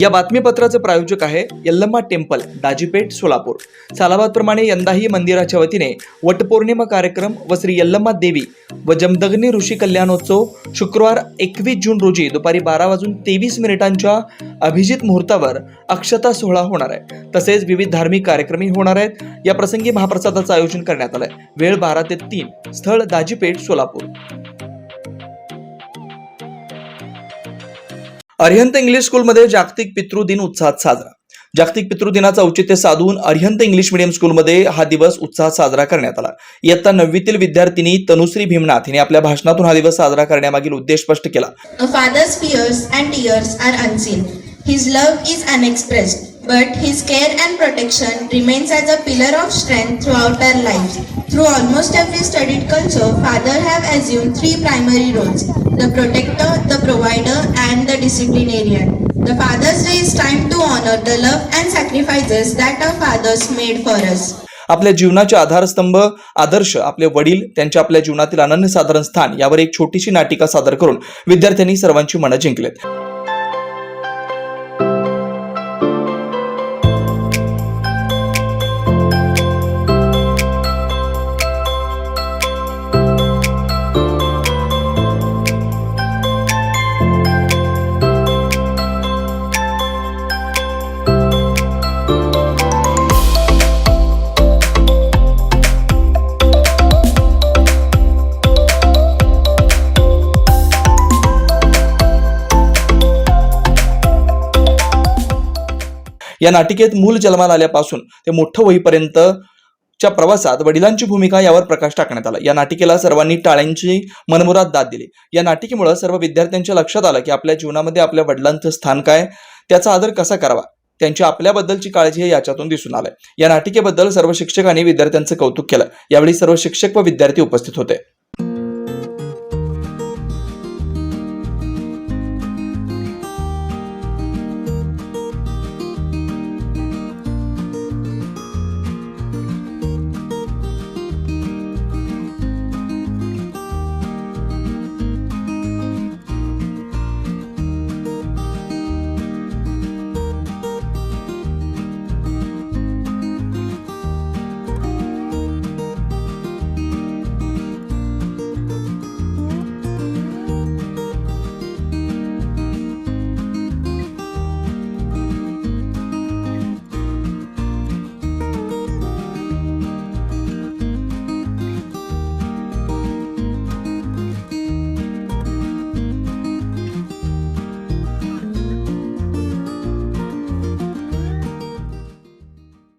या बातमीपत्राचे प्रायोजक आहे यल्लम्मा टेम्पल, दाजीपेठ, सोलापूर। सालाबादप्रमाणे यंदाही मंदिराच्या वतीने वटपौर्णिमा कार्यक्रम व श्री यल्लम्मा देवी व जमदग्नी ऋषी कल्याणोत्सव शुक्रवार 21 जून रोजी दुपारी 12:23 अभिजित मुहूर्तावर अक्षता सोहळा होणार आहे। तसेच विविध धार्मिक कार्यक्रमही होणार आहेत। या प्रसंगी महाप्रसादाचं आयोजन करण्यात आलंय। वेळ 12 ते 3, स्थळ दाजीपेठ, सोलापूर। अरिहंत इंग्लिश स्कूलमध्ये जागतिक पितृदिन उत्साहात साजरा। जागतिक पितृदिनाचं औचित्य साधून अरिहंत इंग्लिश मीडियम स्कूलमध्ये हा दिवस उत्साहात साजरा करण्यात आला। इयत्ता 9वीतील विद्यार्थिनी तनुश्री भीमनाथ हिने आपल्या भाषणातून हा दिवस साजरा करण्यामागील उद्देश स्पष्ट केला। A father's fears and tears are unseen. His love is unexpressed, but his care and protection remains as a pillar of strength throughout our lives. Through almost every studied culture, father have assumed 3 primary roles: the protector, the provider, and the disciplinarian. The Father's Day is time to honor the love and sacrifices that our fathers made for us. आपल्या जीवनाचे आधारस्तंभ, आदर्श, आपले वडील, त्यांच्या आपल्या जीवनातील अनन्यसाधारण स्थान यावर एक छोटीशी नाटिका सादर करून विद्यार्थ्यांनी सर्वांची मनं जिंकलेत। या नाटिकेत मूल जन्माला आल्यापासून ते मोठं होईपर्यंतच्या प्रवासात वडिलांची भूमिका यावर प्रकाश टाकण्यात आला। या नाटिकेला सर्वांनी टाळ्यांची मनमुराद दाद दिली। या नाटिकेमुळे सर्व विद्यार्थ्यांच्या लक्षात आलं की आपल्या जीवनामध्ये आपल्या वडिलांचं स्थान काय, त्याचा आदर कसा करावा, त्यांची आपल्याबद्दलची काळजी हे याच्यातून दिसून आलंय। या नाटिकेबद्दल सर्व शिक्षकांनी विद्यार्थ्यांचं कौतुक केलं। यावेळी सर्व शिक्षक व विद्यार्थी उपस्थित होते।